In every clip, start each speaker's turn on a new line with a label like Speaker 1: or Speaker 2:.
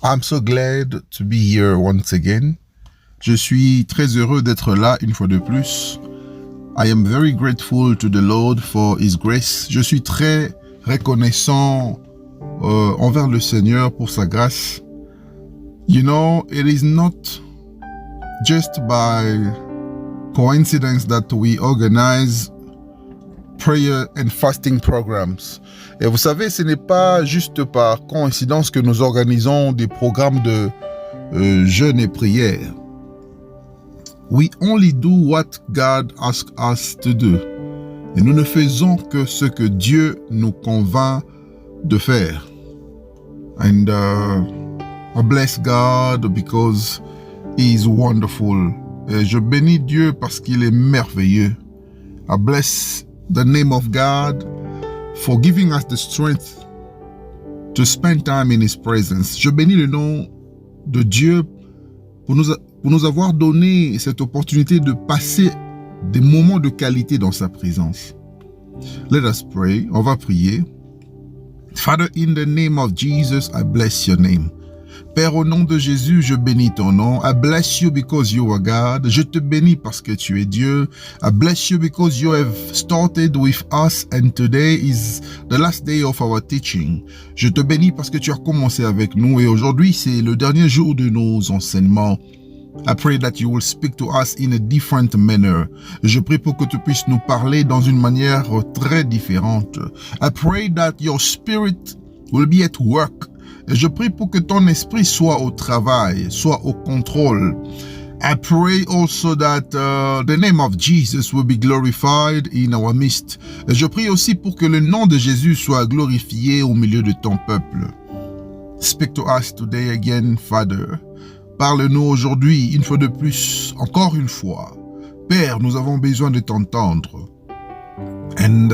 Speaker 1: I'm so glad to be here once again. Je suis très heureux d'être là une fois de plus. I am very grateful to the Lord for His grace. Je suis très reconnaissant envers le Seigneur pour sa grâce. You know, it is not just by coincidence that we organize prayer and fasting programs. Et vous savez, ce n'est pas juste par coïncidence que nous organisons des programmes de jeûne et prière. We only do what God asks us to do. Et nous ne faisons que ce que Dieu nous convainc de faire. And I bless God because He is wonderful. Et je bénis Dieu parce qu'il est merveilleux. I bless the name of God for giving us the strength to spend time in His presence. Je bénis le nom de Dieu pour nous avoir donné cette opportunité de passer des moments de qualité dans sa présence. Let us pray. On va prier. Father, in the name of Jesus, I bless your name. Père, au nom de Jésus, je bénis ton nom. I bless you because you are God. Je te bénis parce que tu es Dieu. I bless you because you have started with us and today is the last day of our teaching. Je te bénis parce que tu as commencé avec nous et aujourd'hui, c'est le dernier jour de nos enseignements. I pray that you will speak to us in a different manner. Je prie pour que tu puisses nous parler dans une manière très différente. I pray that your spirit will be at work. Et je prie pour que ton esprit soit au travail, soit au contrôle. I pray also that the name of Jesus will be glorified in our midst. Et je prie aussi pour que le nom de Jésus soit glorifié au milieu de ton peuple. Speak to us today again, Father. Parle-nous aujourd'hui, une fois de plus, encore une fois. Père, nous avons besoin de t'entendre. And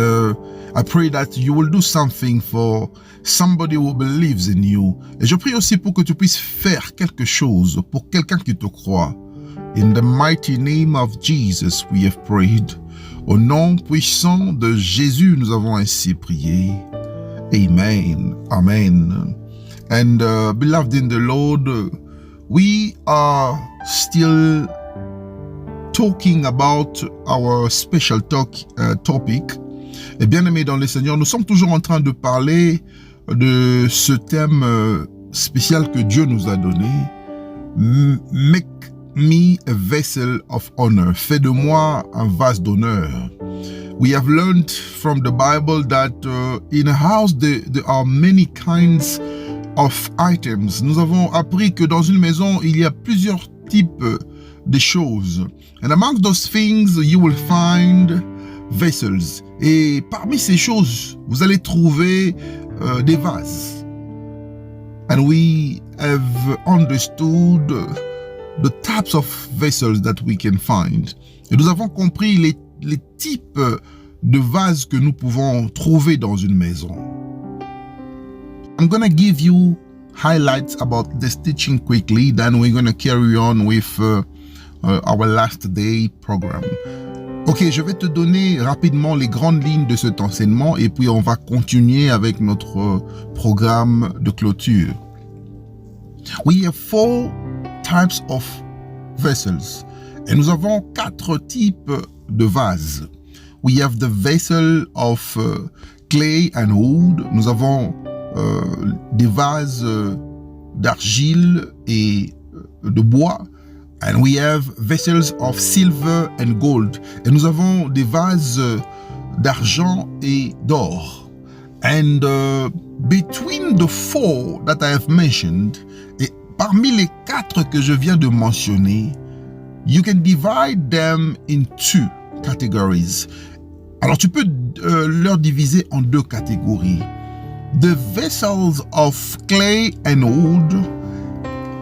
Speaker 1: I pray that you will do something for somebody who believes in you. Et je prie aussi pour que tu puisses faire quelque chose pour quelqu'un qui te croit. In the mighty name of Jesus, we have prayed. Au nom puissant de Jésus, nous avons ainsi prié. Amen. Amen. And beloved in the Lord, we are still talking about our special topic. Et bien aimés dans le Seigneur, nous sommes toujours en train de parler de ce thème spécial que Dieu nous a donné. Make me a vessel of honor. Fais de moi un vase d'honneur. We have learned from the Bible that in a house there are many kinds of items. Nous avons appris que dans une maison, il y a plusieurs types de choses. And among those things, you will find vessels. Et parmi ces choses, vous allez trouver des vases. And we have understood the types of vessels that we can find. Et nous avons compris les types de vases que nous pouvons trouver dans une maison. I'm going to give you highlights about this teaching quickly, then we're going to carry on with our last day program. Ok, je vais te donner rapidement les grandes lignes de cet enseignement et puis on va continuer avec notre programme de clôture. We have 4 types of vessels. Et nous avons 4 types de vases. We have the vessel of clay and wood. Nous avons des vases d'argile et de bois. And we have vessels of silver and gold. Et nous avons des vases d'argent et d'or. And between the 4 that I have mentioned, et parmi les 4 que je viens de mentionner, you can divide them in 2 categories. Alors tu peux leur diviser en 2 catégories. The vessels of clay and wood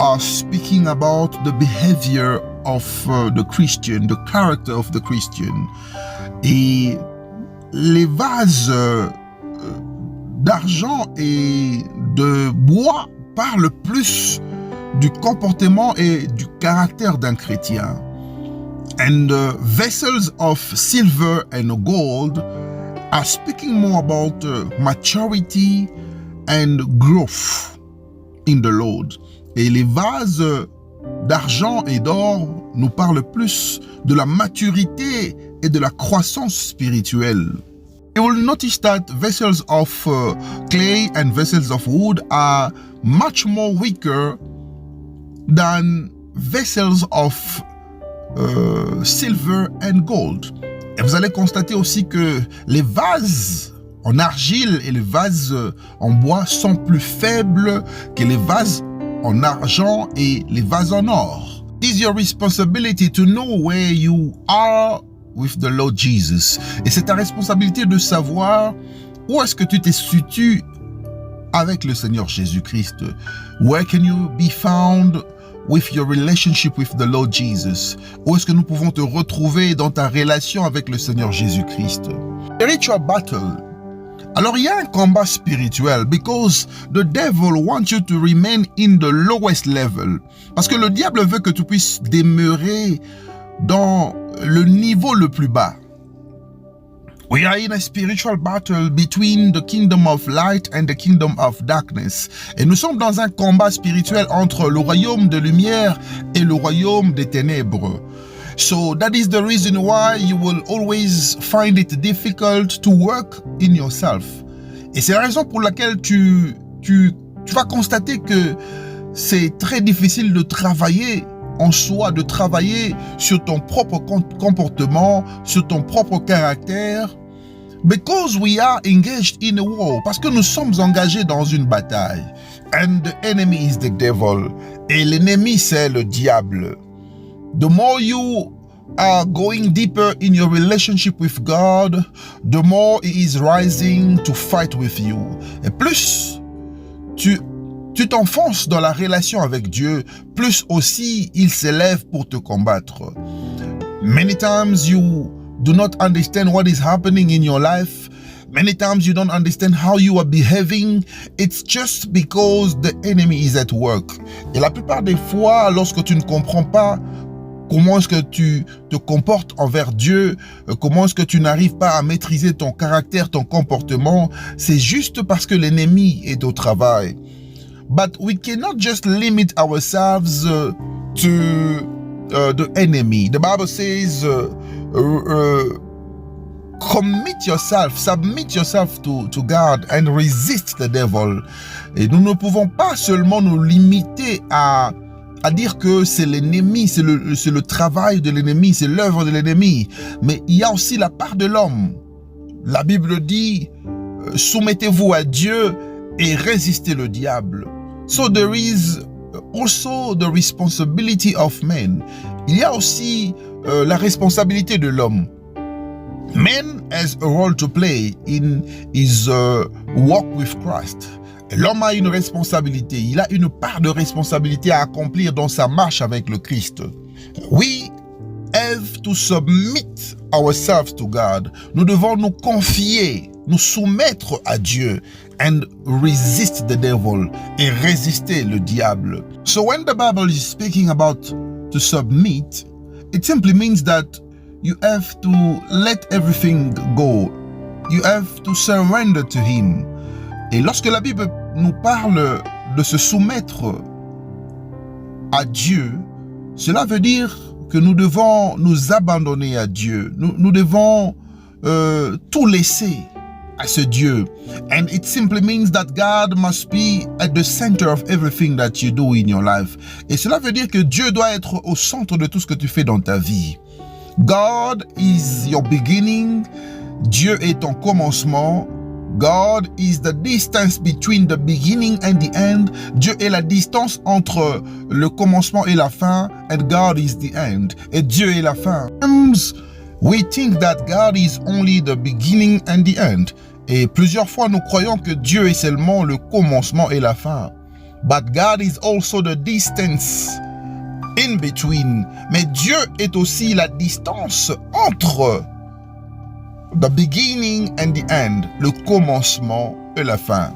Speaker 1: are speaking about the behavior of the Christian, the character of the Christian. Et les vases d'argent et de bois parlent plus du comportement et du caractère d'un chrétien. And the vessels of silver and gold are speaking more about maturity and growth in the Lord. Et les vases d'argent et d'or nous parlent plus de la maturité et de la croissance spirituelle. You will notice that vessels of clay and vessels of wood are much more weaker than vessels of silver and gold. Et vous allez constater aussi que les vases en argile et les vases en bois sont plus faibles que les vases en argent et les vases en or. It is your responsibility to know where you are with the Lord Jesus. Et c'est ta responsabilité de savoir où est-ce que tu te situes avec le Seigneur Jésus-Christ. Where can you be found with your relationship with the Lord Jesus? Où est-ce que nous pouvons te retrouver dans ta relation avec le Seigneur Jésus-Christ? Spiritual battle. Alors il y a un combat spirituel because the devil wants you to remain in the lowest level. Parce que le diable veut que tu puisses demeurer dans le niveau le plus bas. We are in a spiritual battle between the kingdom of light and the kingdom of darkness. Et nous sommes dans un combat spirituel entre le royaume de lumière et le royaume des ténèbres. So that is the reason why you will always find it difficult to work in yourself. Et c'est la raison pour laquelle tu vas constater que c'est très difficile de travailler en soi, de travailler sur ton propre comportement, sur ton propre caractère. Because we are engaged in a war. Parce que nous sommes engagés dans une bataille. And the enemy is the devil. Et l'ennemi, c'est le diable. The more you are going deeper in your relationship with God, the more he is rising to fight with you. Et plus tu t'enfonces dans la relation avec Dieu, plus aussi il s'élève pour te combattre. Many times you do not understand what is happening in your life. Many times you don't understand how you are behaving. It's just because the enemy is at work. Et la plupart des fois, lorsque tu ne comprends pas comment est-ce que tu te comportes envers Dieu, comment est-ce que tu n'arrives pas à maîtriser ton caractère, ton comportement, c'est juste parce que l'ennemi est au travail. But we cannot just limit ourselves to the enemy. The Bible says, commit yourself, submit yourself to God and resist the devil. Et nous ne pouvons pas seulement nous limiter à dire que c'est l'ennemi, c'est le travail de l'ennemi, c'est l'œuvre de l'ennemi. Mais il y a aussi la part de l'homme. La Bible dit, soumettez-vous à Dieu et résistez le diable. So there is also the responsibility of men. Il y a aussi la responsabilité de l'homme. Man has a role to play in his walk with Christ. L'homme a une responsabilité, il a une part de responsabilité à accomplir dans sa marche avec le Christ. We have to submit ourselves to God. Nous devons nous confier, nous soumettre à Dieu and resist the devil, et résister le diable. So when the Bible is speaking about to submit, it simply means that you have to let everything go. You have to surrender to him. Et lorsque la Bible nous parle de se soumettre à Dieu, cela veut dire que nous devons nous abandonner à Dieu. Nous devons tout laisser à ce Dieu. And it simply means that God must be at the center of everything that you do in your life. Et cela veut dire que Dieu doit être au centre de tout ce que tu fais dans ta vie. God is your beginning. Dieu est ton commencement. God is the distance between the beginning and the end. Dieu est la distance entre le commencement et la fin. And God is the end. Et Dieu est la fin. We think that God is only the beginning and the end. Et plusieurs fois, nous croyons que Dieu est seulement le commencement et la fin. But God is also the distance in between. Mais Dieu est aussi la distance entre the beginning and the end, le commencement et la fin.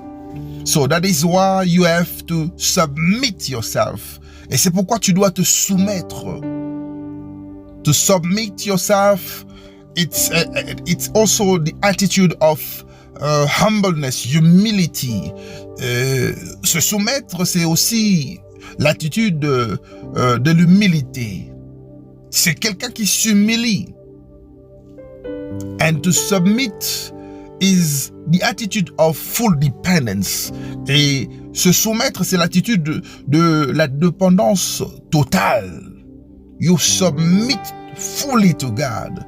Speaker 1: So that is why you have to submit yourself. Et c'est pourquoi tu dois te soumettre. To submit yourself, it's also the attitude of humbleness, humility. Se soumettre, c'est aussi l'attitude de l'humilité. C'est quelqu'un qui s'humilie. And to submit is the attitude of full dependence. Et se soumettre, c'est l'attitude de la dépendance totale. You submit fully to God.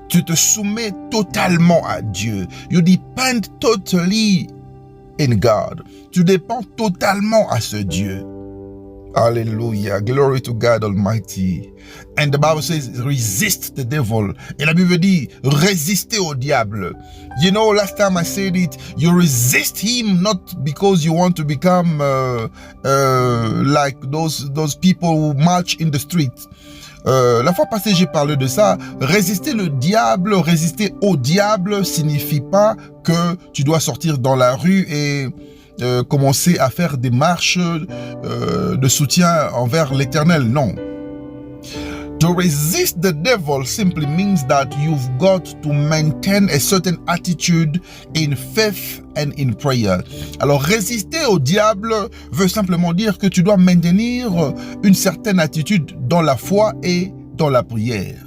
Speaker 1: Tu te soumets totalement à Dieu. You depend totally in God. Tu dépends totalement à ce Dieu. Hallelujah. Glory to God Almighty. And the Bible says, resist the devil. Et la Bible dit, résistez au diable. You know, last time I said it, you resist him not because you want to become like those people who march in the street. La fois passée, j'ai parlé de ça. Résister le diable, résister au diable signifie pas que tu dois sortir dans la rue et commencer à faire des marches de soutien envers l'Éternel. Non. To resist the devil simply means that you've got to maintain a certain attitude in faith and in prayer. Alors, résister au diable veut simplement dire que tu dois maintenir une certaine attitude dans la foi et dans la prière.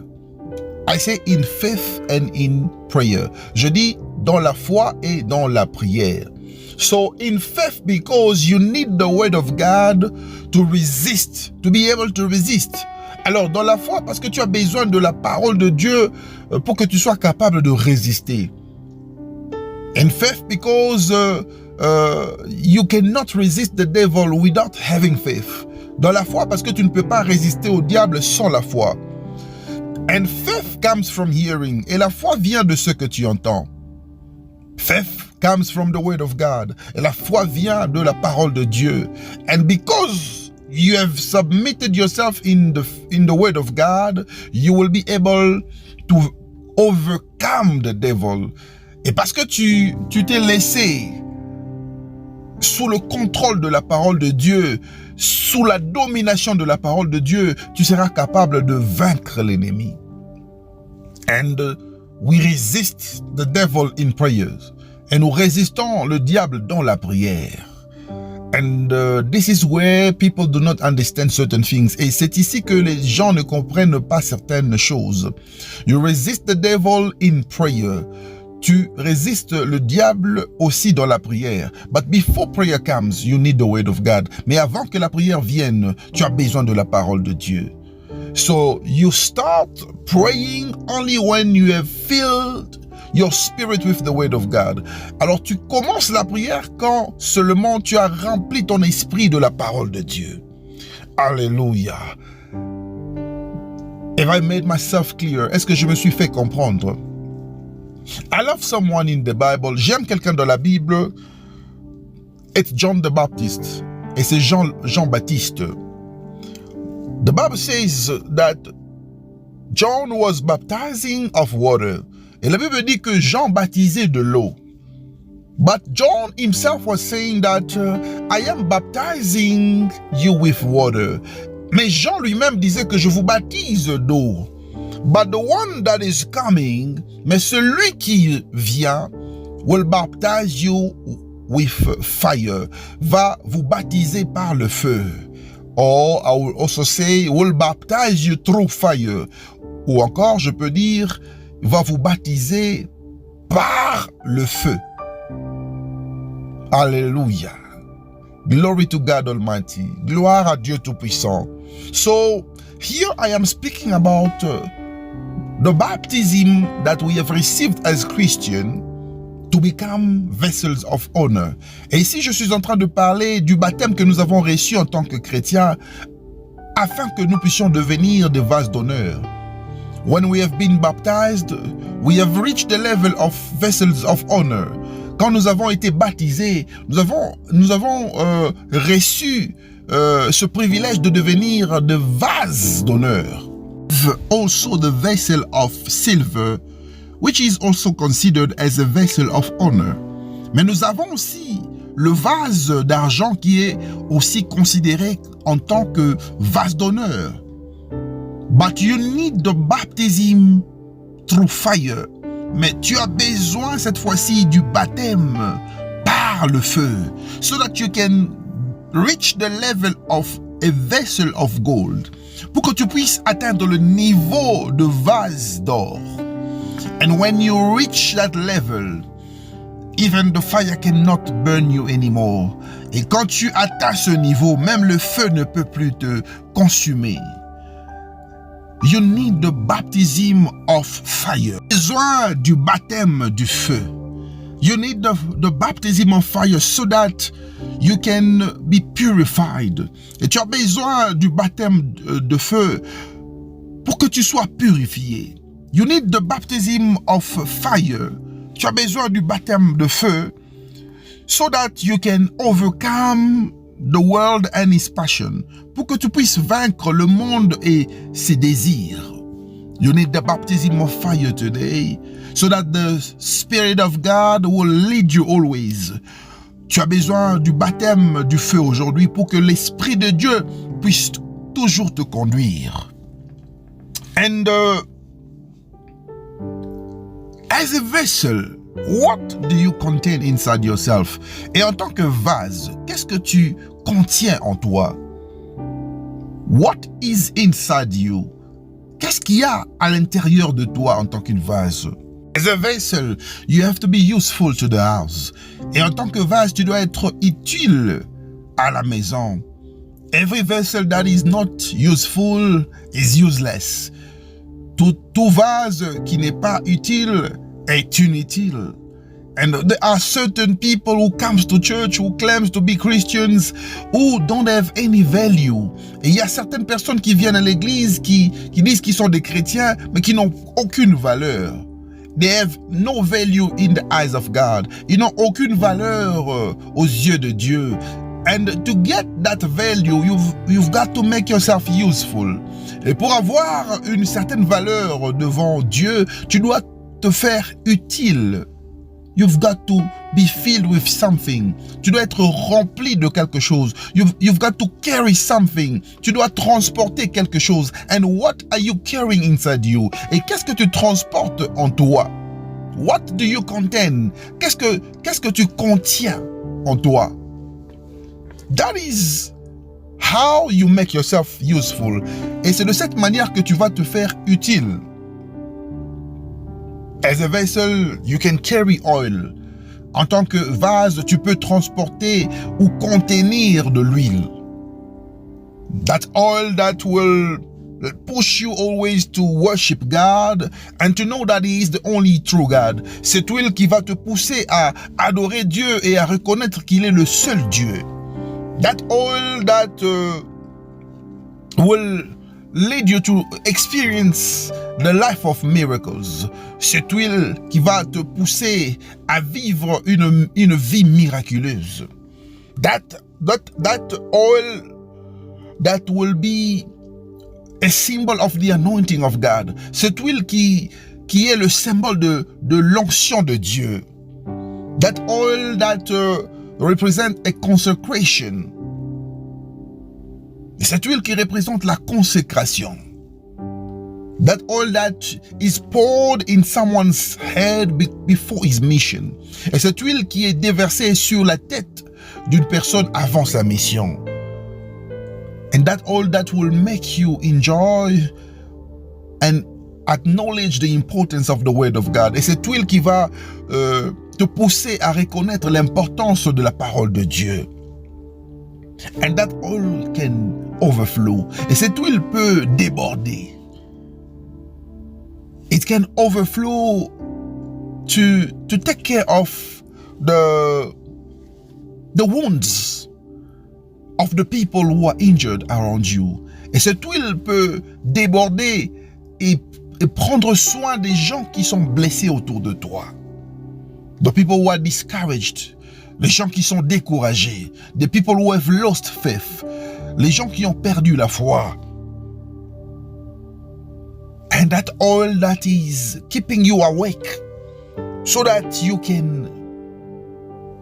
Speaker 1: I say in faith and in prayer. Je dis dans la foi et dans la prière. So in faith, because you need the word of God to resist, to be able to resist. Alors dans la foi, parce que tu as besoin de la parole de Dieu pour que tu sois capable de résister. In faith, because you cannot resist the devil without having faith. Dans la foi, parce que tu ne peux pas résister au diable sans la foi. And faith comes from hearing. Et la foi vient de ce que tu entends. Faith comes from the word of God. Et la foi vient de la parole de Dieu. And because you have submitted yourself in the word of God, you will be able to overcome the devil. Et parce que tu t'es laissé sous le contrôle de la parole de Dieu, sous la domination de la parole de Dieu, tu seras capable de vaincre l'ennemi. And we resist the devil in prayers. Et nous résistons le diable dans la prière. And this is where people do not understand certain things. Et c'est ici que les gens ne comprennent pas certaines choses. You resist the devil in prayer. Tu résistes le diable aussi dans la prière. But before prayer comes, you need the word of God. Mais avant que la prière vienne, tu as besoin de la parole de Dieu. So you start praying only when you have filled your spirit with the word of God. Alors tu commences la prière quand seulement tu as rempli ton esprit de la parole de Dieu. Alléluia. Have I made myself clear? Est-ce que je me suis fait comprendre? I love someone in the Bible. J'aime quelqu'un dans la Bible. It's John the Baptist. Et c'est Jean-Baptiste. The Bible says that John was baptizing of water. Et la Bible dit que Jean baptisait de l'eau. But John himself was saying that I am baptizing you with water. Mais Jean lui-même disait que je vous baptise d'eau. But the one that is coming, mais celui qui vient, will baptize you with fire, va vous baptiser par le feu. Or, I will also say, will baptize you through fire. Ou encore, je peux dire, va vous baptiser par le feu. Alléluia. Glory to God Almighty. Gloire à Dieu Tout-Puissant. So, here I am speaking about the baptism that we have received as Christians to become vessels of honor. Et ici, je suis en train de parler du baptême que nous avons reçu en tant que chrétiens afin que nous puissions devenir des vases d'honneur. When we have been baptized, we have reached the level of vessels of honor. Quand nous avons été baptisés, nous avons reçu ce privilège de devenir des vases d'honneur. Also the vessel of silver, which is also considered as a vessel of honor. Mais nous avons aussi le vase d'argent qui est aussi considéré en tant que vase d'honneur. But you need the baptism through fire. Mais tu as besoin cette fois-ci du baptême par le feu, so that you can reach the level of a vessel of gold, pour que tu puisses atteindre le niveau de vase d'or. And when you reach that level, even the fire cannot burn you anymore. Et quand tu atteins ce niveau, même le feu ne peut plus te consumer. You need the baptism of fire. Besoin du baptême du feu. You need the baptism of fire so that you can be purified. Et tu as besoin du baptême de feu pour que tu sois purifié. You need the baptism of fire. Tu as besoin du baptême de feu so that you can overcome the world and its passion. Pour que tu puisses vaincre le monde et ses désirs. You need the baptism of fire today so that the Spirit of God will lead you always. Tu as besoin du baptême du feu aujourd'hui pour que l'Esprit de Dieu puisse toujours te conduire. And as a vessel, what do you contain inside yourself? Et en tant que vase, qu'est-ce que tu contiens en toi? What is inside you? Qu'est-ce qu'il y a à l'intérieur de toi en tant qu'une vase? As a vessel, you have to be useful to the house. Et en tant que vase, tu dois être utile à la maison. Every vessel that is not useful is useless. Tout vase qui n'est pas utile est inutile. And there are certain people who comes to church, who claims to be Christians, who don't have any value. Et il y a certaines personnes qui viennent à l'église, qui disent qu'ils sont des chrétiens, mais qui n'ont aucune valeur. They have no value in the eyes of God. Ils n'ont aucune valeur aux yeux de Dieu. And to get that value, you've got to make yourself useful. Et pour avoir une certaine valeur devant Dieu, tu dois te faire utile. You've got to be filled with something. Tu dois être rempli de quelque chose. You've got to carry something. Tu dois transporter quelque chose. And what are you carrying inside you? Et qu'est-ce que tu transportes en toi? What do you contain? Qu'est-ce que tu contiens en toi? That is how you make yourself useful. Et c'est de cette manière que tu vas te faire utile. As a vessel, you can carry oil. En tant que vase, tu peux transporter ou contenir de l'huile. That oil that will push you always to worship God and to know that He is the only true God. Cette huile qui va te pousser à adorer Dieu et à reconnaître qu'il est le seul Dieu. That oil that will lead you to experience the life of miracles. Cette huile qui va te pousser à vivre une vie miraculeuse. That oil that will be a symbol of the anointing of God. Cette huile qui est le symbole de l'onction de Dieu. That oil that represent a consecration. Cette huile qui représente la consécration. That oil that is poured in someone's head before his mission. Et cette huile qui est déversée sur la tête d'une personne avant sa mission. And that oil that will make you enjoy and acknowledge the importance of the word of God. Et cette huile qui va te pousser à reconnaître l'importance de la parole de Dieu. And that oil can overflow. Et cette huile peut déborder. It can overflow to take care of the wounds of the people who are injured around you. Et cette huile peut déborder et prendre soin des gens qui sont blessés autour de toi. The people who are discouraged. Les gens qui sont découragés. The people who have lost faith. Les gens qui ont perdu la foi. And that oil that is keeping you awake so that you can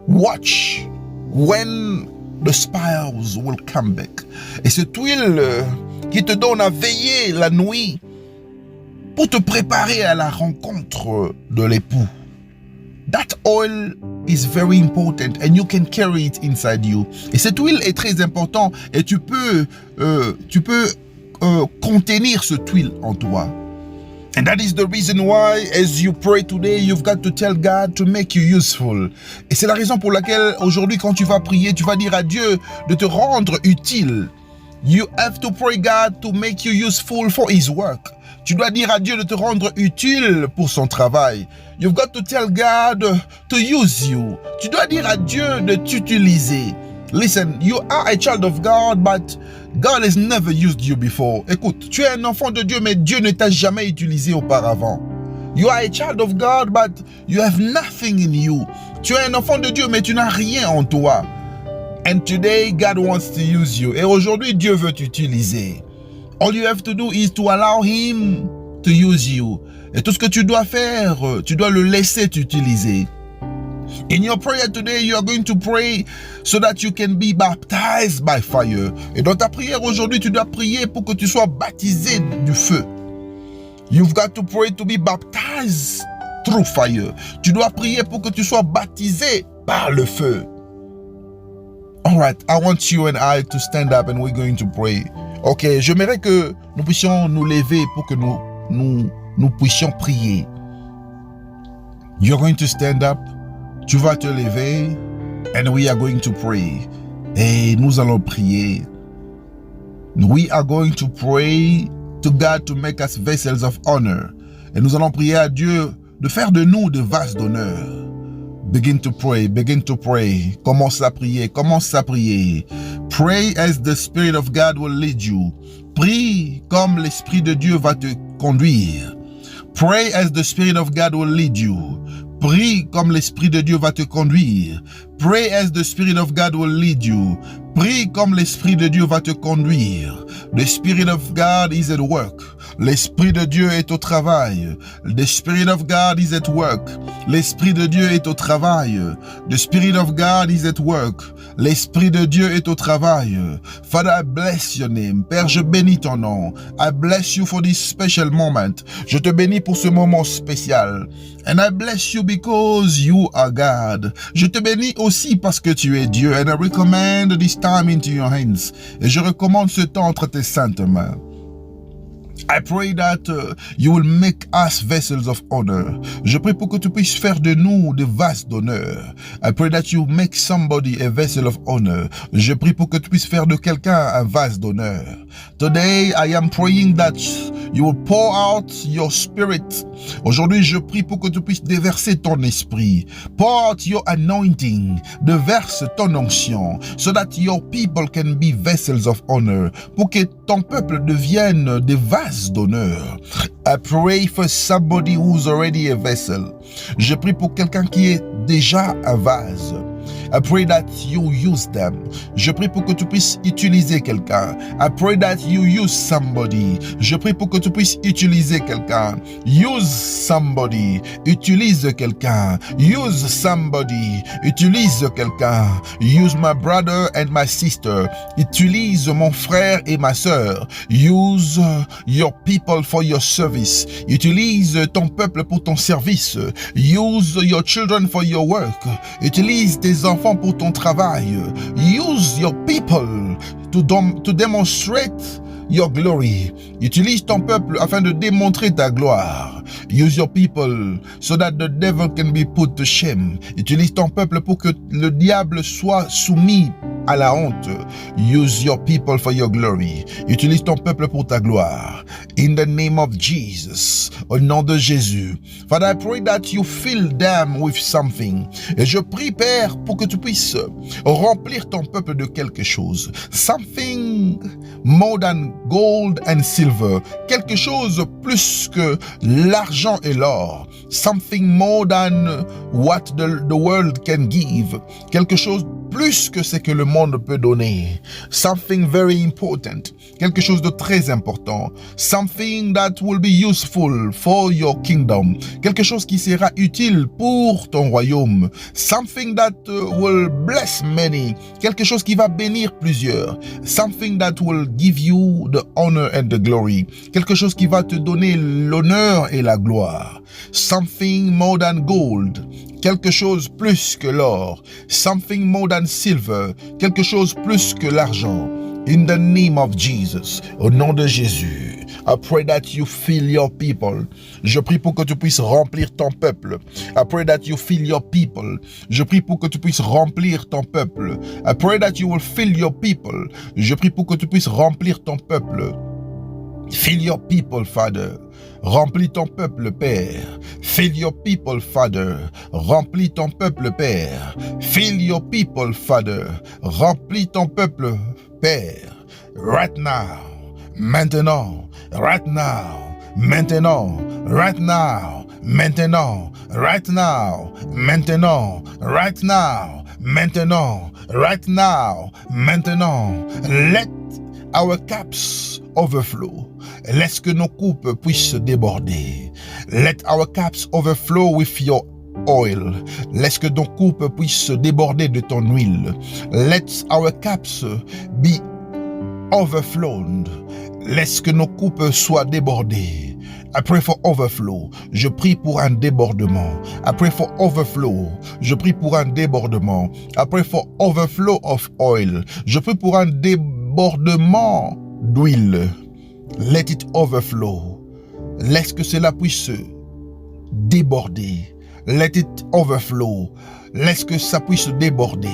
Speaker 1: watch when the spies will come back. Et cette huile qui te donne à veiller la nuit pour te préparer à la rencontre de l'époux. That oil is very important and you can carry it inside you. Et cette huile est très importante et tu peux contenir cette huile en toi. And that is the reason why, as you pray today, you've got to tell God to make you useful. Et c'est la raison pour laquelle, aujourd'hui, quand tu vas prier, tu vas dire à Dieu de te rendre utile. You have to pray God to make you useful for His work. Tu dois dire à Dieu de te rendre utile pour son travail. You've got to tell God to use you. Tu dois dire à Dieu de t'utiliser. Listen, you are a child of God, but God has never used you before. Écoute, tu es un enfant de Dieu, mais Dieu ne t'a jamais utilisé auparavant. You are a child of God, but you have nothing in you. Tu es un enfant de Dieu, mais tu n'as rien en toi. And today, God wants to use you. Et aujourd'hui, Dieu veut t'utiliser. All you have to do is to allow Him to use you. Et tout ce que tu dois faire, tu dois le laisser t'utiliser. In your prayer today, you are going to pray so that you can be baptized by fire. Et dans ta prière aujourd'hui, tu dois prier pour que tu sois baptisé du feu. You've got to pray to be baptized through fire. Tu dois prier pour que tu sois baptisé par le feu. All right, I want you and I to stand up and we're going to pray. Ok, j'aimerais que nous puissions nous lever pour que nous puissions prier. You're going to stand up. Tu vas te lever and we are going to pray. Et nous allons prier. We are going to pray to God to make us vessels of honor. Et nous allons prier à Dieu de faire de nous des vases d'honneur. Begin to pray, begin to pray. Commence à prier, commence à prier. Pray as the Spirit of God will lead you. Prie comme l'Esprit de Dieu va te conduire. Pray as the Spirit of God will lead you. Prie comme l'Esprit de Dieu va te conduire. Pray as the Spirit of God will lead you. Prie comme l'Esprit de Dieu va te conduire. The Spirit of God is at work. L'Esprit de Dieu est au travail. The Spirit of God is at work. L'Esprit de Dieu est au travail. The Spirit of God is at work. L'Esprit de Dieu est au travail. Father, I bless your name. Père, je bénis ton nom. I bless you for this special moment. Je te bénis pour ce moment spécial. And I bless you because you are God. Je te bénis aussi parce que tu es Dieu. And I recommend this time into your hands. Et je recommande ce temps entre tes saintes mains. I pray that you will make us vessels of honor. Je prie pour que tu puisses faire de nous des vases d'honneur. I pray that you make somebody a vessel of honor. Je prie pour que tu puisses faire de quelqu'un un vase d'honneur. Today, I am praying that you will pour out your spirit. Aujourd'hui, je prie pour que tu puisses déverser ton esprit. Pour out your anointing. Déverse ton onction. So that your people can be vessels of honor. Pour que ton peuple devienne des vases d'honneur. I pray for somebody who's already a vessel. Je prie pour quelqu'un qui est déjà un vase. I pray that you use them. Je prie pour que tu puisses utiliser quelqu'un. I pray that you use somebody. Je prie pour que tu puisses utiliser quelqu'un. Use somebody. Utilise quelqu'un. Use somebody. Utilise quelqu'un. Use my brother and my sister. Utilise mon frère et ma sœur. Use your people for your service. Utilise ton peuple pour ton service. Use your children for your work. Utilise tes enfants pour ton travail. Use your people to demonstrate your glory. Utilise ton peuple afin de démontrer ta gloire. Use your people so that the devil can be put to shame. Utilise ton peuple pour que le diable soit soumis à la honte. Use your people for your glory. Utilise ton peuple pour ta gloire. In the name of Jesus. Au nom de Jésus. Father, I pray that you fill them with something. Et je prie, Père, pour que tu puisses remplir ton peuple de quelque chose. Something more than gold and silver. Quelque chose plus que l'argent et l'or. Something more than what the world can give. Quelque chose plus que ce que le monde peut donner. Something very important. Quelque chose de très important. Something that will be useful for your kingdom. Quelque chose qui sera utile pour ton royaume. Something that will bless many. Quelque chose qui va bénir plusieurs. Something that will give you the honor and the glory. Quelque chose qui va te donner l'honneur et la gloire. Something more than gold. Quelque chose plus que l'or. Something more than silver. Quelque chose plus que l'argent. In the name of Jesus, au nom de Jésus, I pray that you fill your people. Je prie pour que tu puisses remplir ton peuple. I pray that you fill your people. Je prie pour que tu puisses remplir ton peuple. I pray that you will fill your people. Je prie pour que tu puisses remplir ton peuple. Fill your people, Father. Remplis ton peuple, Père. Fill your people, Father. Remplis ton peuple, Père. Fill your people, Father. Remplis ton peuple, Père. Right now. Maintenant. Right now. Maintenant. Right now. Maintenant. Right now. Maintenant. Right now. Maintenant. Right now. Maintenant. Let our cups overflow. Laisse que nos coupes puissent déborder. Let our cups overflow with your oil. Laisse que nos coupes puissent déborder de ton huile. Let our cups be overflowed. Laisse que nos coupes soient débordées. I pray for overflow. Je prie pour un débordement. I pray for overflow. Je prie pour un débordement. I pray for overflow of oil. Je prie pour un débordement d'huile. Let it overflow. Laisse que cela puisse déborder. Let it overflow. Laisse que ça puisse déborder.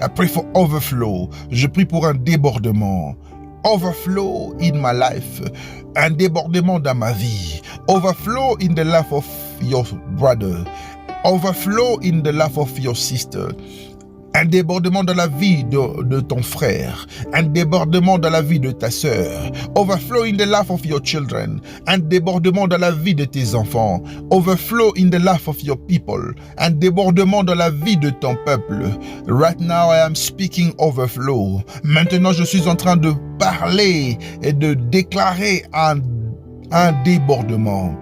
Speaker 1: I pray for overflow. Je prie pour un débordement. Overflow in my life. Un débordement dans ma vie. Overflow in the life of your brother. Overflow in the life of your sister. Un débordement dans la vie de ton frère. Un débordement dans la vie de ta sœur. Overflow in the life of your children. Un débordement dans la vie de tes enfants. Overflow in the life of your people. Un débordement dans la vie de ton peuple. Right now I am speaking overflow. Maintenant je suis en train de parler et de déclarer un débordement.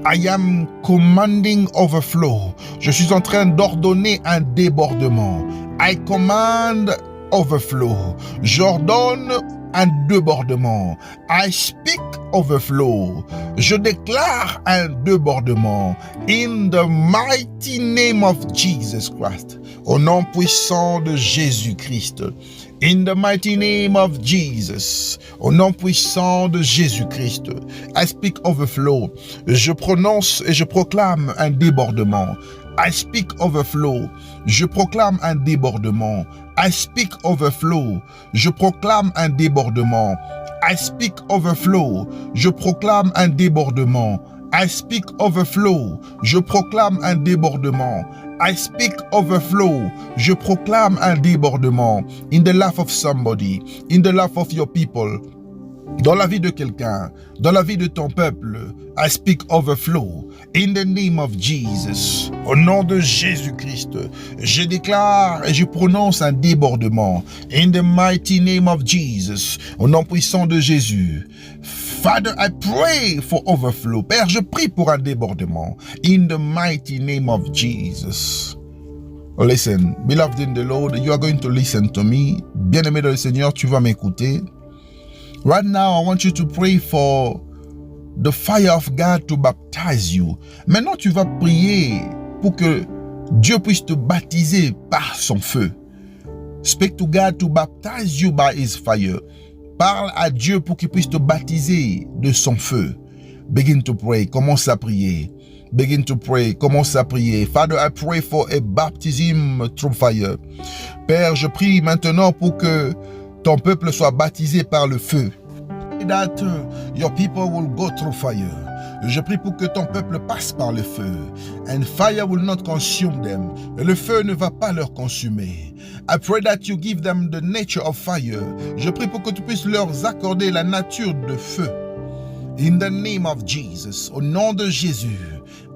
Speaker 1: I am commanding overflow. Je suis en train d'ordonner un débordement. I command overflow. J'ordonne un débordement. I speak overflow. Je déclare un débordement. In the mighty name of Jesus Christ. Au nom puissant de Jésus-Christ. In the mighty name of Jesus. Au nom puissant de Jésus-Christ. I speak overflow. Je prononce et je proclame un débordement. I speak overflow. Je proclame un débordement. I speak overflow. Je proclame un débordement. I speak overflow. Je proclame un débordement. I speak overflow. Je proclame un débordement. I speak overflow. Je proclame un débordement. In the life of somebody. In the life of your people. Dans la vie de quelqu'un, dans la vie de ton peuple, I speak overflow. In the name of Jesus, au nom de Jésus-Christ, je déclare et je prononce un débordement. In the mighty name of Jesus, au nom puissant de Jésus. Father, I pray for overflow. Père, je prie pour un débordement. In the mighty name of Jesus. Listen, beloved in the Lord, you are going to listen to me. Bien-aimé dans le Seigneur, tu vas m'écouter. Right now, I want you to pray for the fire of God to baptize you. Maintenant, tu vas prier pour que Dieu puisse te baptiser par son feu. Speak to God to baptize you by his fire. Parle à Dieu pour qu'il puisse te baptiser de son feu. Begin to pray. Commence à prier. Begin to pray. Commence à prier. Father, I pray for a baptism through fire. Père, je prie maintenant pour que ton peuple soit baptisé par le feu. That your people will go through fire. Je prie pour que ton peuple passe par le feu. And fire will not consume them. Et le feu ne va pas leur consumer. I pray that you give them the nature of fire. Je prie pour que tu puisses leur accorder la nature de feu. In the name of Jesus, au nom de Jésus,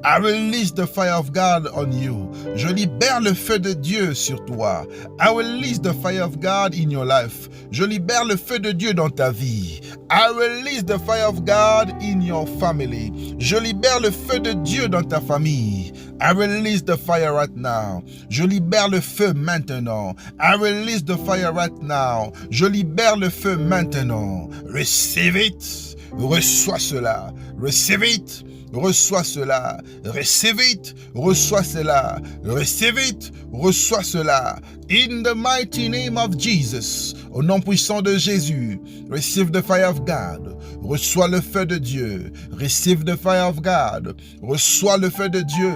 Speaker 1: I release the fire of God on you. Je libère le feu de Dieu sur toi. I release the fire of God in your life. Je libère le feu de Dieu dans ta vie. I release the fire of God in your family. Je libère le feu de Dieu dans ta famille. I release the fire right now. Je libère le feu maintenant. I release the fire right now. Je libère le feu maintenant. Receive it. Reçois cela. Receive it. Reçois cela. Receive it. Reçois cela. Receive it. Reçois cela. In the mighty name of Jesus. Au nom puissant de Jésus. Receive the fire of God. Reçois le feu de Dieu. Receive the fire of God. Reçois le feu de Dieu.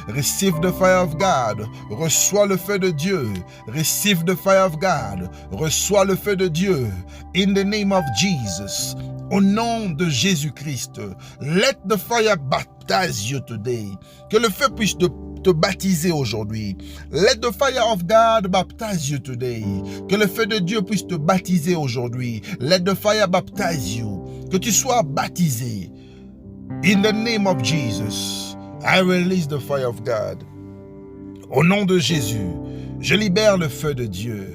Speaker 1: Receive the fire of God. Reçois le feu de Dieu. Receive the fire of God. Reçois le feu de Dieu. In the name of Jesus. Au nom de Jésus-Christ. Let the fire baptize you today. Que le feu puisse te baptiser aujourd'hui. Let the fire of God baptize you today. Que le feu de Dieu puisse te baptiser aujourd'hui. Let the fire baptize you. Que tu sois baptisé. In the name of Jesus, I release the fire of God. Au nom de Jésus, je libère le feu de Dieu.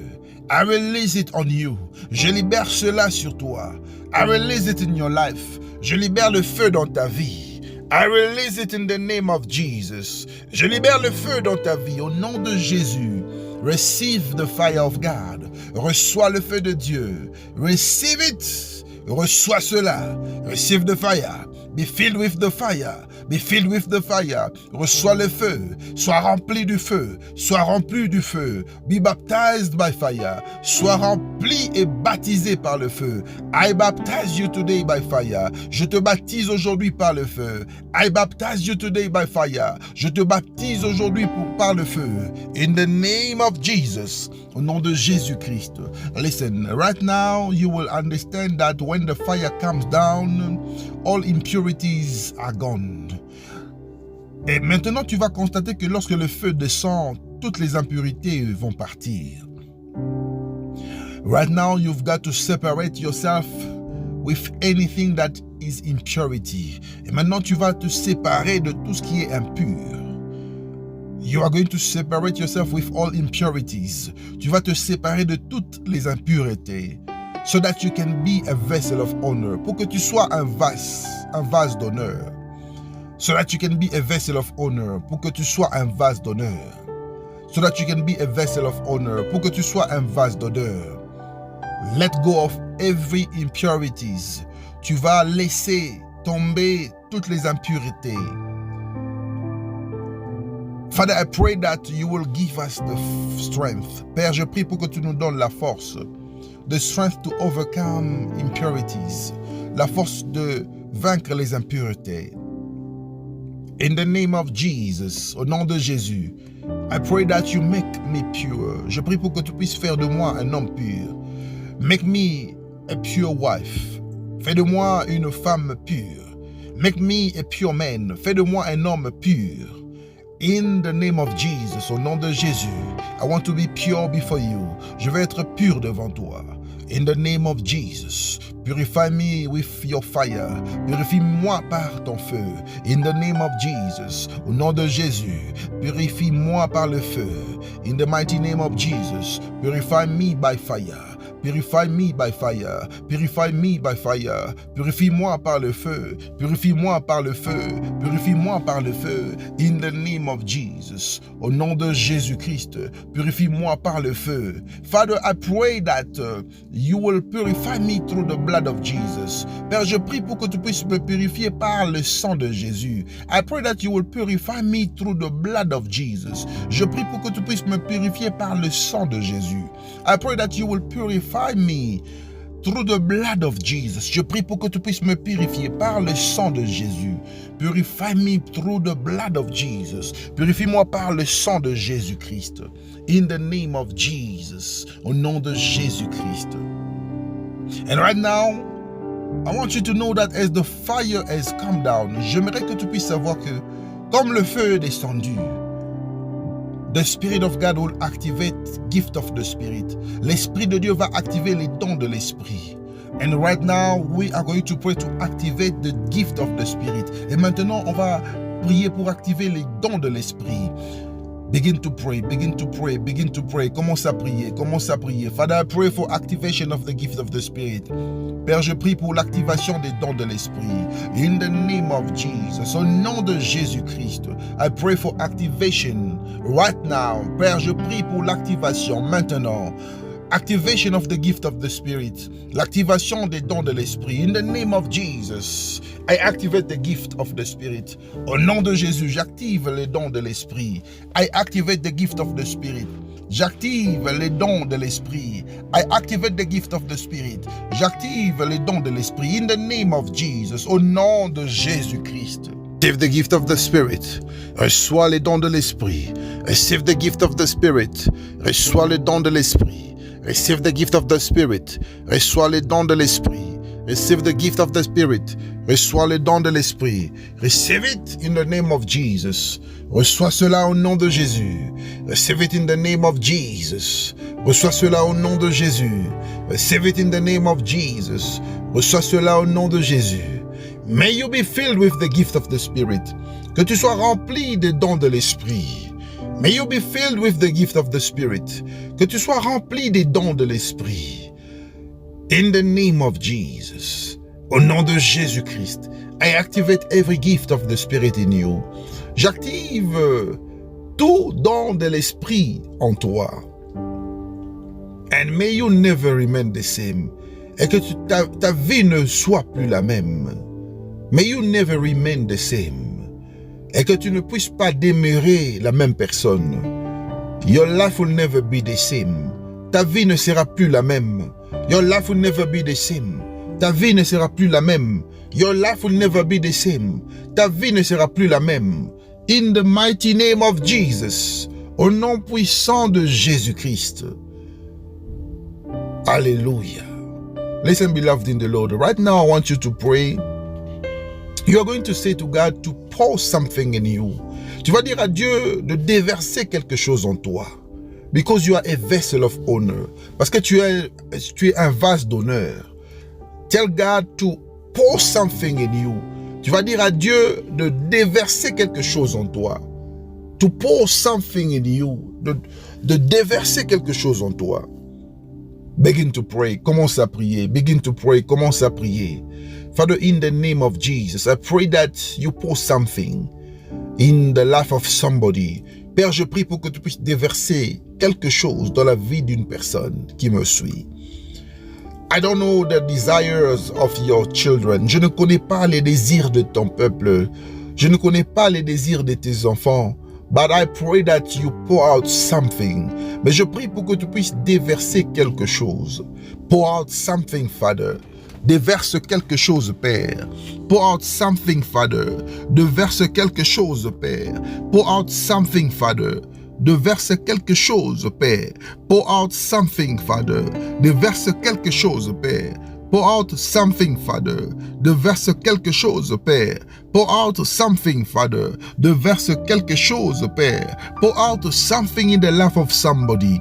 Speaker 1: I release it on you. Je libère cela sur toi. I release it in your life. Je libère le feu dans ta vie. I release it in the name of Jesus. Je libère le feu dans ta vie au nom de Jésus. Receive the fire of God. Reçois le feu de Dieu. Receive it. Reçois cela. Receive the fire. Be filled with the fire. Be filled with the fire. Reçois le feu. Sois rempli du feu. Sois rempli du feu. Be baptized by fire. Sois rempli et baptisé par le feu. I baptize you today by fire. Je te baptise aujourd'hui par le feu. I baptize you today by fire. Je te baptise aujourd'hui par le feu. In the name of Jesus. Au nom de Jésus-Christ. Listen, right now you will understand that when the fire comes down, all impurities are gone. Et maintenant, tu vas constater que lorsque le feu descend, toutes les impuretés vont partir. Right now, you've got to separate yourself with anything that is impurity. Et maintenant, tu vas te séparer de tout ce qui est impur. You are going to separate yourself with all impurities. Tu vas te séparer de toutes les impuretés. So that you can be a vessel of honor. Pour que tu sois un vase d'honneur. So that you can be a vessel of honor. Pour que tu sois un vase d'honneur. So that you can be a vessel of honor. Pour que tu sois un vase d'honneur. Let go of every impurities. Tu vas laisser tomber toutes les impuretés. Father, I pray that you will give us the strength. Père, je prie pour que tu nous donnes la force. The strength to overcome impurities. La force de vaincre les impuretés. In the name of Jesus, au nom de Jésus, I pray that you make me pure. Je prie pour que tu puisses faire de moi un homme pur. Make me a pure wife. Fais de moi une femme pure. Make me a pure man. Fais de moi un homme pur. In the name of Jesus, au nom de Jésus, I want to be pure before you. Je veux être pur devant toi. In the name of Jesus, purify me with your fire. Purifie-moi par ton feu. In the name of Jesus, au nom de Jésus, purifie-moi par le feu. In the mighty name of Jesus, purify me by fire. Purify me by fire. Purify me by fire. Purifie-moi par le feu. Purifie-moi par le feu. Purifie-moi par le feu. In the name of Jesus. Au nom de Jésus-Christ. Purifie-moi par le feu. Father, I pray that you will purify me through the blood of Jesus. Père, je prie pour que tu puisses me purifier par le sang de Jésus. I pray that you will purify me through the blood of Jesus. Je prie pour que tu puisses me purifier par le sang de Jésus. I pray that you will purify me through the blood of Jesus. Je prie pour que tu puisses me purifier par le sang de Jésus. Purify me through the blood of Jesus. Purifie-moi par le sang de Jésus-Christ. In the name of Jesus. Au nom de Jésus-Christ. And right now, I want you to know that as the fire has come down, j'aimerais que tu puisses savoir que comme le feu est descendu, the Spirit of God will activate gift of the Spirit. L'Esprit de Dieu va activer les dons de l'Esprit. And right now, we are going to pray to activate the gift of the Spirit. Et maintenant, on va prier pour activer les dons de l'Esprit. Begin to pray, begin to pray, begin to pray. Commence à prier, commence à prier. Father, I pray for activation of the gift of the Spirit. Père, je prie pour l'activation des dons de l'Esprit. In the name of Jesus, au nom de Jésus-Christ, I pray for activation right now. Père, je prie pour l'activation maintenant. Activation of the gift of the Spirit. L'activation des dons de l'Esprit. In the name of Jesus, I activate the gift of the Spirit. Au nom de Jésus, j'active les dons de l'Esprit. I activate the gift of the Spirit. J'active les dons de l'Esprit. I activate the gift of the Spirit. J'active les dons de l'Esprit. In the name of Jesus, au nom de Jésus-Christ. Receive the gift of the Spirit. Reçois les dons de l'Esprit. Receive the gift of the Spirit. Reçois les dons de l'Esprit. Receive the gift of the Spirit. Reçois les dons de l'Esprit. Receive the gift of the Spirit. Reçois les dons de l'Esprit. Receive it in the name of Jesus. Reçois cela au nom de Jésus. Receive it in the name of Jesus. Reçois cela au nom de Jésus. Receive it in the name of Jesus. Reçois cela au nom de Jésus. May you be filled with the gift of the Spirit. Que tu sois rempli des dons de l'Esprit. May you be filled with the gift of the Spirit. Que tu sois rempli des dons de l'Esprit. In the name of Jesus. Au nom de Jésus-Christ. I activate every gift of the Spirit in you. J'active tout don de l'Esprit en toi. And may you never remain the same. Et que ta vie ne soit plus la même. May you never remain the same. Et que tu ne puisses pas demeurer la même personne. Your life will never be the same. Ta vie ne sera plus la même. Your life will never be the same. Ta vie ne sera plus la même. Your life will never be the same. Ta vie ne sera plus la même. In the mighty name of Jesus. Au nom puissant de Jésus-Christ. Hallelujah. Listen, beloved in the Lord. Right now I want you to pray. You are going to say to God to pour something in you. Tu vas dire à Dieu de déverser quelque chose en toi. Because you are a vessel of honor. Parce que tu es un vase d'honneur. Tell God to pour something in you. Tu vas dire à Dieu de déverser quelque chose en toi. To pour something in you. De déverser quelque chose en toi. Begin to pray. Commence à prier. Begin to pray. Commence à prier. Father, in the name of Jesus, I pray that you pour something in the life of somebody. Père, je prie pour que tu puisses déverser quelque chose dans la vie d'une personne qui me suit. I don't know the desires of your children. Je ne connais pas les désirs de ton peuple. Je ne connais pas les désirs de tes enfants. But I pray that you pour out something. Mais je prie pour que tu puisses déverser quelque chose. Pour out something, Father. Déverse quelque chose, Père. Pour out something, Father. Déverse quelque chose, Père. Pour out something, Father. Déverse quelque chose, Père. Pour out something, Father. Déverse quelque chose, Père. Pour out something, Father. Déverse quelque chose, Père. Pour out something, Father. Déverse quelque chose, Père. Pour out something in the life of somebody.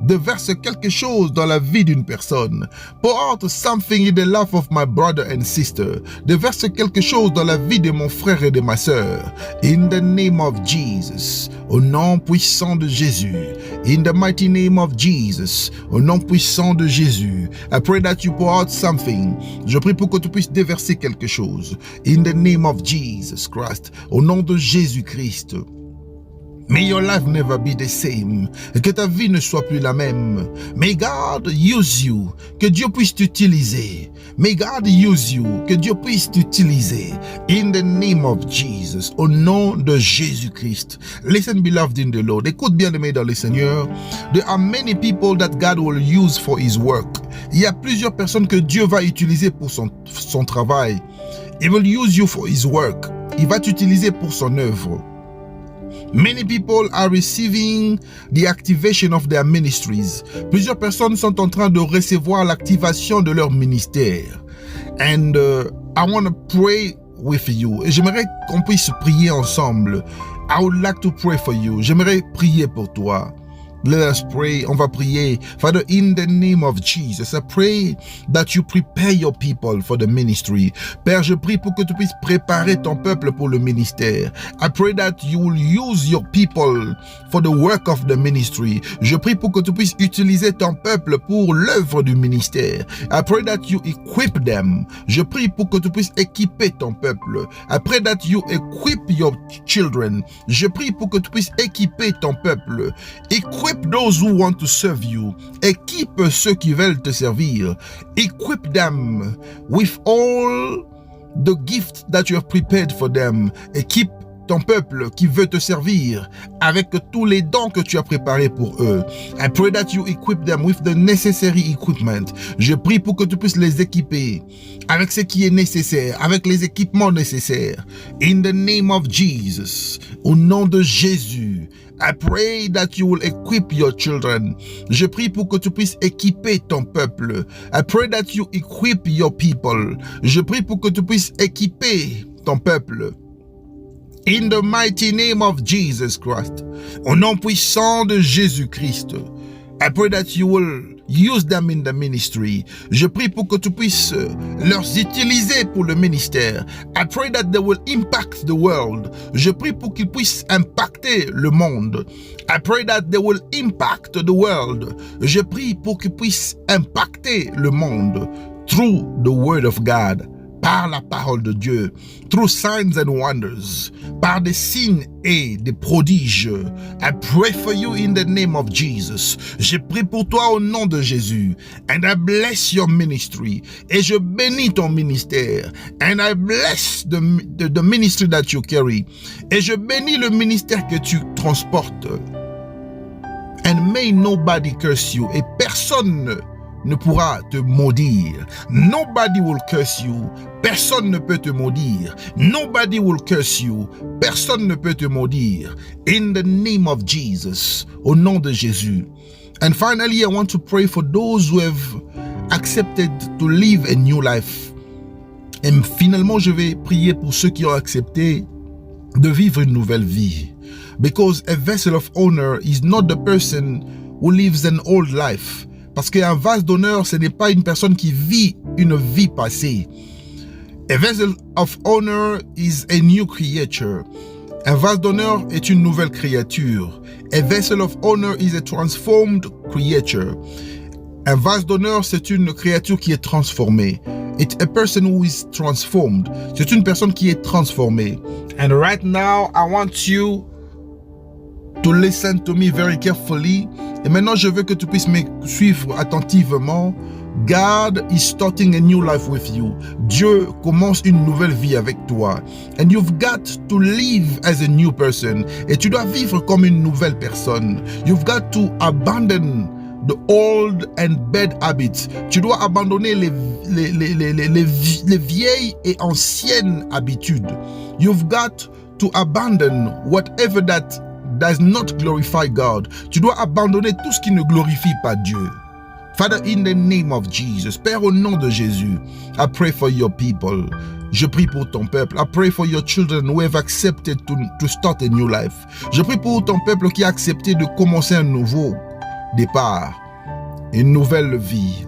Speaker 1: Déverse quelque chose dans la vie d'une personne. Pour out something in the life of my brother and sister. Déverse quelque chose dans la vie de mon frère et de ma sœur. In the name of Jesus. Au nom puissant de Jésus. In the mighty name of Jesus. Au nom puissant de Jésus. I pray that you pour out something. Je prie pour que tu puisses déverser quelque chose. In the name of Jesus Christ. Au nom de Jésus-Christ. May your life never be the same. Et que ta vie ne soit plus la même. May God use you. Que Dieu puisse t'utiliser. May God use you. Que Dieu puisse t'utiliser. In the name of Jesus. Au nom de Jésus-Christ. Listen, beloved in the Lord. Écoute bien, aimé dans le Seigneur. There are many people that God will use for His work. Il y a plusieurs personnes que Dieu va utiliser pour son travail. He will use you for His work. Il va t'utiliser pour son œuvre. Many people are receiving the activation of their ministries. Plusieurs personnes sont en train de recevoir l'activation de leur ministère. And I want to pray with you. Et j'aimerais qu'on puisse prier ensemble. I would like to pray for you. J'aimerais prier pour toi. Let us pray. On va prier. Father, in the name of Jesus, I pray that you prepare your people for the ministry. Père, je prie pour que tu puisses préparer ton peuple pour le ministère. I pray that you will use your people for the work of the ministry. Je prie pour que tu puisses utiliser ton peuple pour l'œuvre du ministère. I pray that you equip them. Je prie pour que tu puisses équiper ton peuple. I pray that you equip your children. Je prie pour que tu puisses équiper ton peuple. Equip those who want to serve you. Équipe ceux qui veulent te servir. Equip them with all the gifts that you have prepared for them. Équipe ton peuple qui veut te servir avec tous les dons que tu as préparés pour eux. I pray that you equip them with the necessary equipment. Je prie pour que tu puisses les équiper avec ce qui est nécessaire, avec les équipements nécessaires. In the name of Jesus, au nom de Jésus, I pray that you will equip your children. Je prie pour que tu puisses équiper ton peuple. I pray that you equip your people. Je prie pour que tu puisses équiper ton peuple. In the mighty name of Jesus Christ, au nom puissant de Jésus-Christ, I pray that you will use them in the ministry. Je prie pour que tu puisses leur utiliser pour le ministère. I pray that they will impact the world. Je prie pour qu'ils puissent impacter le monde. I pray that they will impact the world. Je prie pour qu'ils puissent impacter le monde through the word of God. Par la parole de Dieu, through signs and wonders, par des signes et des prodiges. I pray for you in the name of Jesus. Je prie pour toi au nom de Jésus. And I bless your ministry. Et je bénis ton ministère. And I bless the ministry that you carry. Et je bénis le ministère que tu transportes. And may nobody curse you. Et personne ne pourra te maudire. Nobody will curse you. Personne ne peut te maudire. Nobody will curse you. Personne ne peut te maudire. In the name of Jesus. Au nom de Jésus. And finally, I want to pray for those who have accepted to live a new life. Et finalement, je vais prier pour ceux qui ont accepté de vivre une nouvelle vie. Because a vessel of honor is not the person who lives an old life. Parce qu'un vase d'honneur, ce n'est pas une personne qui vit une vie passée. A vessel of honor is a new creature. Un vase d'honneur est une nouvelle créature. A vessel of honor is a transformed creature. Un vase d'honneur, c'est une créature qui est transformée. It's a person who is transformed. C'est une personne qui est transformée. And right now, I want you to listen to me very carefully. Et maintenant, je veux que tu puisses me suivre attentivement. God is starting a new life with you. Dieu commence une nouvelle vie avec toi. And you've got to live as a new person. Et tu dois vivre comme une nouvelle personne. You've got to abandon the old and bad habits. Tu dois abandonner les vieilles et anciennes habitudes. You've got to abandon whatever that does not glorify God. Tu dois abandonner tout ce qui ne glorifie pas Dieu. Father, in the name of Jesus, Père, au nom de Jésus, I pray for your people. Je prie pour ton peuple. I pray for your children who have accepted to start a new life. Je prie pour ton peuple qui a accepté de commencer un nouveau départ, une nouvelle vie.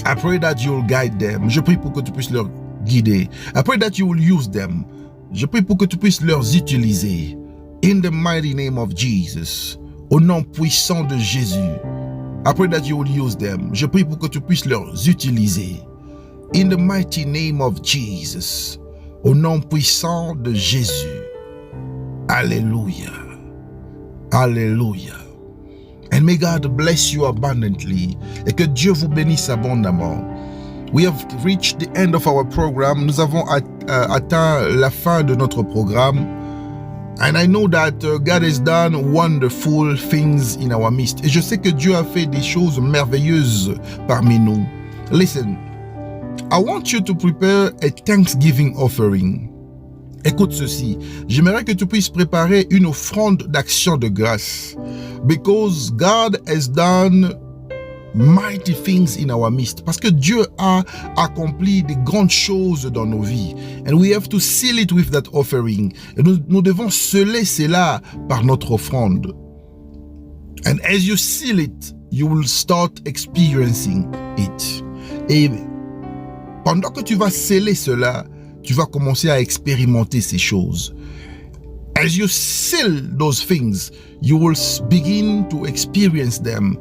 Speaker 1: I pray that you will guide them. Je prie pour que tu puisses leur guider. I pray that you will use them. Je prie pour que tu puisses leur utiliser. In the mighty name of Jesus, au nom puissant de Jésus, I pray that you will use them. Je prie pour que tu puisses leur utiliser. In the mighty name of Jesus, au nom puissant de Jésus. Alléluia. Alléluia. And may God bless you abundantly. Et que Dieu vous bénisse abondamment. We have reached the end of our program. Nous avons atteint la fin de notre programme. And I know that God has done wonderful things in our midst. Et je sais que Dieu a fait des choses merveilleuses parmi nous. Listen, I want you to prepare a Thanksgiving offering. Écoute ceci. J'aimerais que tu puisses préparer une offrande d'action de grâce. Because God has done mighty things in our midst. Parce que Dieu a accompli de grandes choses dans nos vies. And we have to seal it with that offering. Et nous devons sceller cela par notre offrande. And as you seal it, you will start experiencing it. Et pendant que tu vas sceller cela, tu vas commencer à expérimenter ces choses. As you seal those things, you will begin to experience them.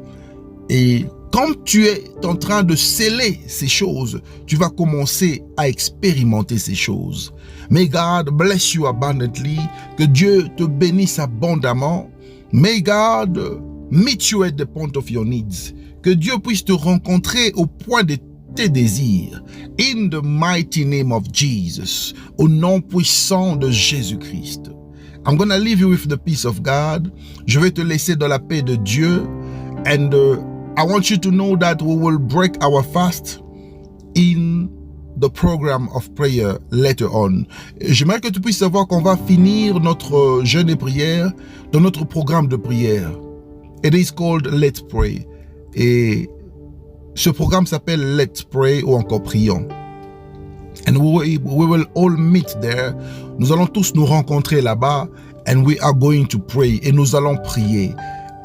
Speaker 1: Et quand tu es en train de sceller ces choses, tu vas commencer à expérimenter ces choses. May God bless you abundantly. Que Dieu te bénisse abondamment. May God meet you at the point of your needs. Que Dieu puisse te rencontrer au point de tes désirs. In the mighty name of Jesus. Au nom puissant de Jésus-Christ. I'm going to leave you with the peace of God. Je vais te laisser dans la paix de Dieu. And I want you to know that we will break our fast in the program of prayer later on. J'aimerais que tu puisses savoir qu'on va finir notre jeûne et prière dans notre programme de prière. It is called Let's Pray. Et ce programme s'appelle Let's Pray ou encore Prions. And we will all meet there. Nous allons tous nous rencontrer là-bas. And we are going to pray. Et nous allons prier.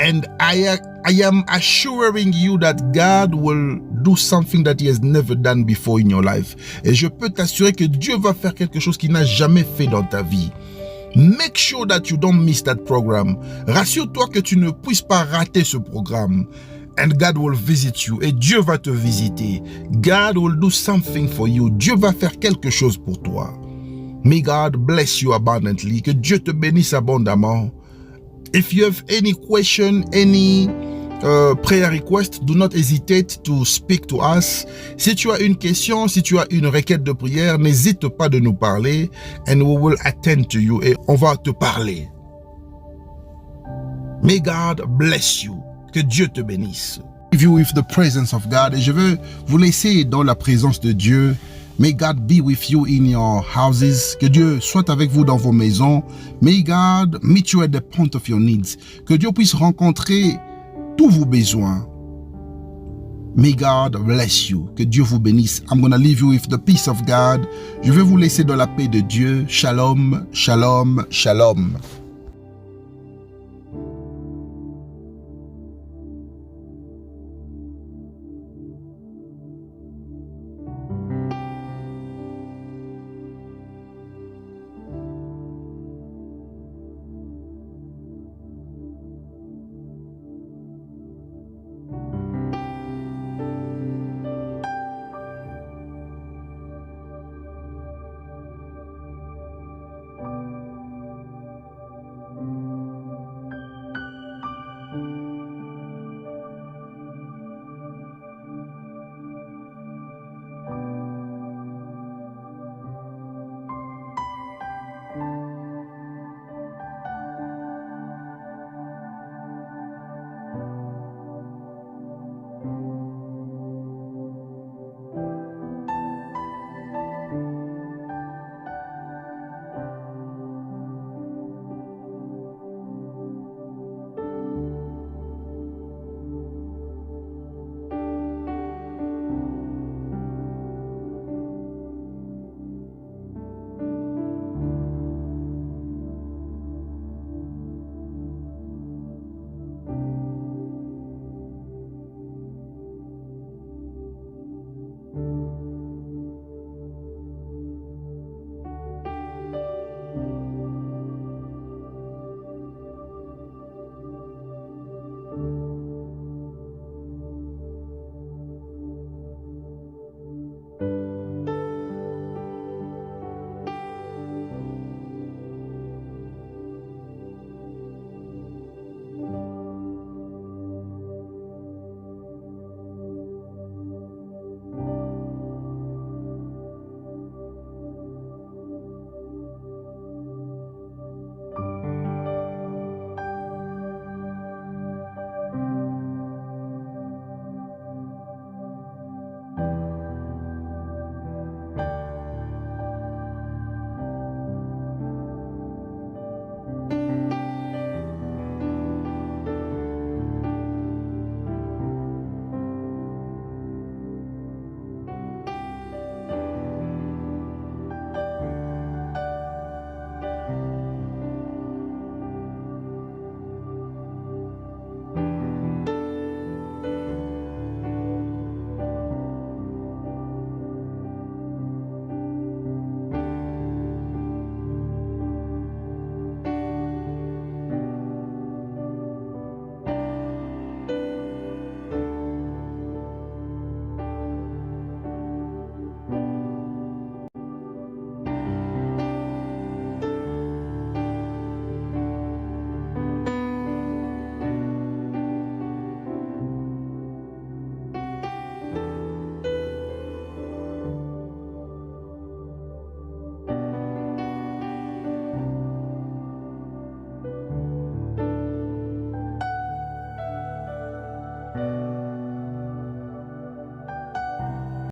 Speaker 1: And I am assuring you that God will do something that he has never done before in your life. Et je peux t'assurer que Dieu va faire quelque chose qu'il n'a jamais fait dans ta vie. Make sure that you don't miss that program. Rassure-toi que tu ne puisses pas rater ce programme. And God will visit you. Et Dieu va te visiter. God will do something for you. Dieu va faire quelque chose pour toi. May God bless you abundantly. Que Dieu te bénisse abondamment. If you have any question, any prayer request, do not hesitate to speak to us. Si tu as une question, si tu as une requête de prière, n'hésite pas de nous parler and we will attend to you. Et on va te parler. May God bless you. Que Dieu te bénisse. Leave you with the presence of God. Et je veux vous laisser dans la présence de Dieu. May God be with you in your houses. Que Dieu soit avec vous dans vos maisons. May God meet you at the point of your needs. Que Dieu puisse rencontrer tous vos besoins. May God bless you. Que Dieu vous bénisse. I'm going to leave you with the peace of God. Je vais vous laisser dans la paix de Dieu. Shalom, shalom, shalom.